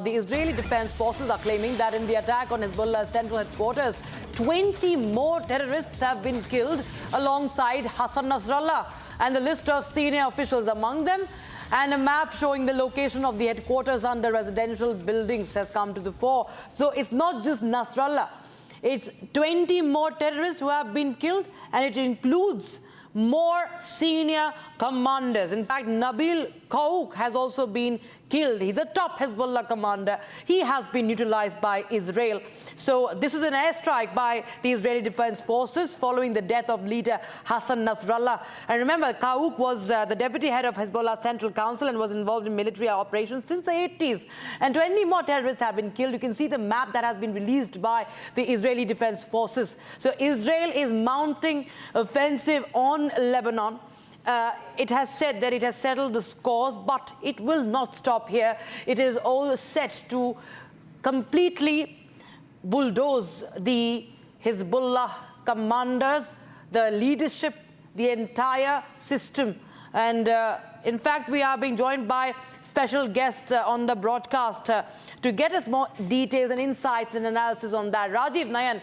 the Israeli Defense Forces are claiming that in the attack on Hezbollah's central headquarters, 20 more terrorists have been killed alongside Hassan Nasrallah, and the list of senior officials among them and a map showing the location of the headquarters under residential buildings has come to the fore. So it's not just Nasrallah. It's 20 more terrorists who have been killed, and it includes more senior commanders. In fact, Nabil Qaouk has also been killed. He's a top Hezbollah commander. He has been neutralized by Israel. So this is an airstrike by the Israeli Defense Forces following the death of leader Hassan Nasrallah. And remember, Qaouk was the deputy head of Hezbollah's Central Council and was involved in military operations since the 80s. And 20 more terrorists have been killed. You can see the map that has been released by the Israeli Defense Forces. So Israel is mounting offensive on Lebanon. It has said that it has settled the scores, but it will not stop here. It is all set to completely bulldoze the Hezbollah commanders, the leadership, the entire system. And in fact, we are being joined by special guests on the broadcast to get us more details and insights and analysis on that. Rajiv Nayan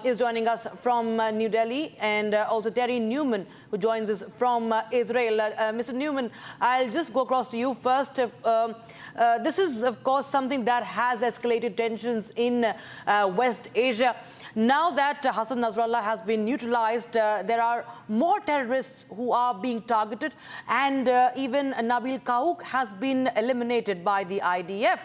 is joining us from New Delhi, and also Terry Newman, who joins us from Israel. Mr. Newman, I'll just go across to you first. This is, of course, something that has escalated tensions in West Asia. Now that Hassan Nasrallah has been neutralized, there are more terrorists who are being targeted, and even Nabil Qaouk has been eliminated by the IDF.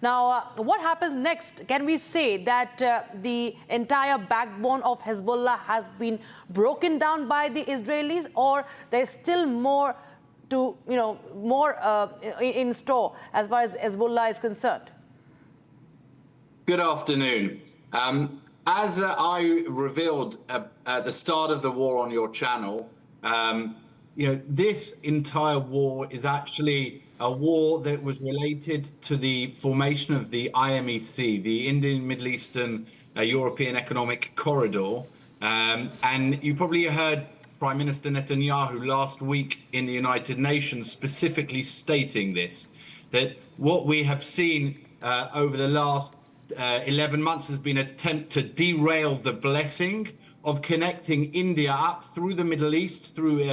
Now, what happens next? Can we say that the entire backbone of Hezbollah has been broken down by the Israelis, or there's still more to, in store as far as Hezbollah is concerned? Good afternoon. As I revealed at the start of the war on your channel, this entire war is actually a war that was related to the formation of the IMEC, the Indian, Middle Eastern, European Economic Corridor. And you probably heard Prime Minister Netanyahu last week in the United Nations specifically stating this, that what we have seen over the last 11 months has been an attempt to derail the blessing of connecting India up through the Middle East, through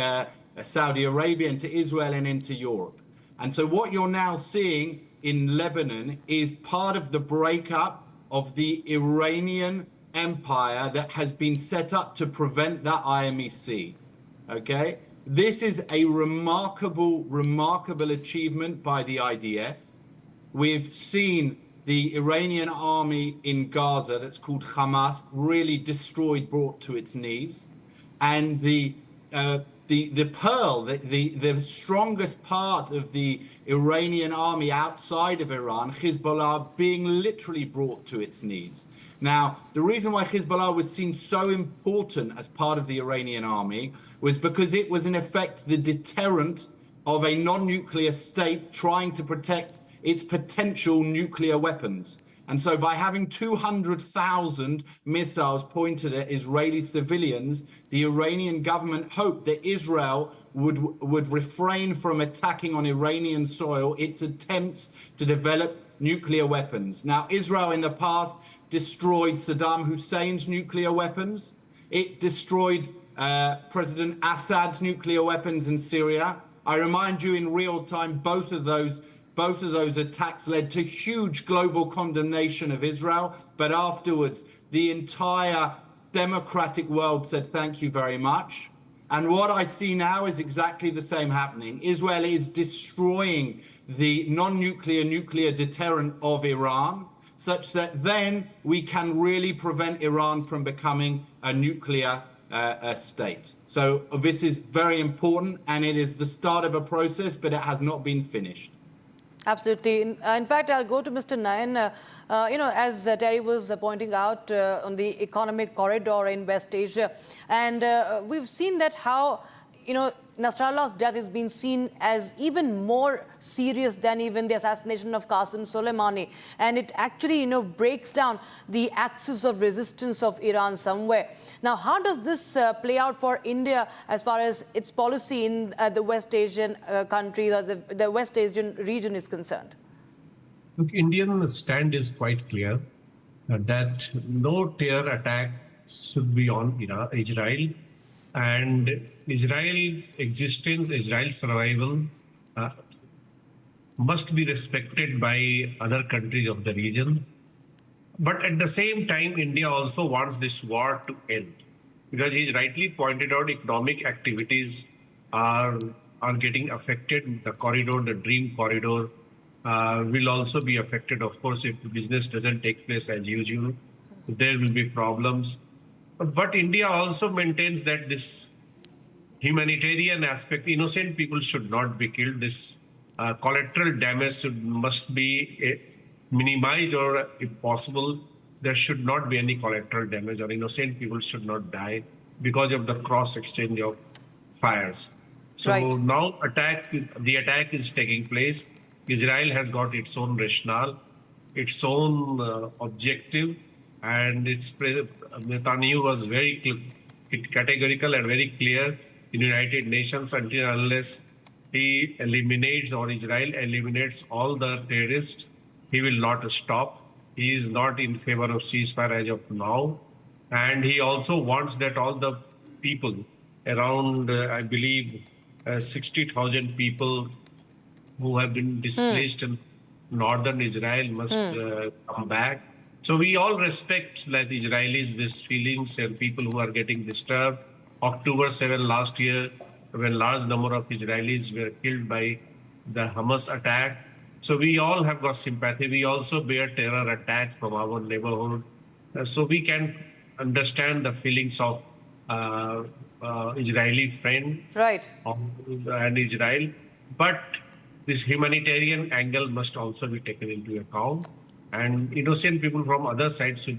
Saudi Arabia, into Israel and into Europe. And so what you're now seeing in Lebanon is part of the breakup of the Iranian empire that has been set up to prevent that IMEC. Okay? This is a remarkable achievement by the IDF. We've seen the Iranian army in Gaza, that's called Hamas, really destroyed, brought to its knees. And the pearl, the strongest part of the Iranian army outside of Iran, Hezbollah, being literally brought to its knees. Now, the reason why Hezbollah was seen so important as part of the Iranian army was because it was in effect the deterrent of a non-nuclear state trying to protect its potential nuclear weapons. And so by having 200,000 missiles pointed at Israeli civilians, the Iranian government hoped that Israel would refrain from attacking on Iranian soil its attempts to develop nuclear weapons. Now, Israel in the past destroyed Saddam Hussein's nuclear weapons. It destroyed President Assad's nuclear weapons in Syria. I remind you, in real time, both of those attacks led to huge global condemnation of Israel, but afterwards the entire democratic world said thank you very much. And what I see now is exactly the same happening. Israel is destroying the nuclear deterrent of Iran, such that then we can really prevent Iran from becoming a nuclear state. So this is very important, and it is the start of a process, but it has not been finished. Absolutely. In fact, I'll go to Mr. Nayan. As Terry was pointing out on the economic corridor in West Asia, and we've seen that how, Nasrallah's death is being seen as even more serious than even the assassination of Qasem Soleimani. And it actually, breaks down the axis of resistance of Iran somewhere. Now, how does this play out for India as far as its policy in the West Asian countries or the West Asian region is concerned? Look, Indian stand is quite clear that no terror attack should be on Israel, and Israel's existence, Israel's survival uh, must be respected by other countries of the region. But at the same time, India also wants this war to end, because he's rightly pointed out economic activities are getting affected. The corridor, the dream corridor, will also be affected. Of course, if the business doesn't take place as usual, there will be problems. But India also maintains that this humanitarian aspect, innocent people should not be killed. This collateral damage must be minimized, or if possible, there should not be any collateral damage, or innocent people should not die because of the cross exchange of fires. So Right. now the attack is taking place. Israel has got its own rationale, its own objective, and Netanyahu was very categorical and very clear in United Nations, until unless he eliminates, or Israel eliminates all the terrorists, he will not stop. He is not in favor of ceasefire as of now. And he also wants that all the people around, I believe, 60,000 people who have been displaced in northern Israel must come back. So we all respect, like Israelis, these feelings and people who are getting disturbed. October 7 last year, when large number of Israelis were killed by the Hamas attack. So we all have got sympathy. We also bear terror attacks from our neighborhood. So we can understand the feelings of Israeli friends Right. and Israel. But this humanitarian angle must also be taken into account. And innocent people from other sides should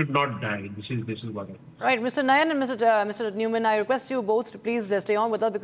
not die. This is what I think. Right, Mr. Nayan and Mr. Newman, I request you both to please stay on with us, because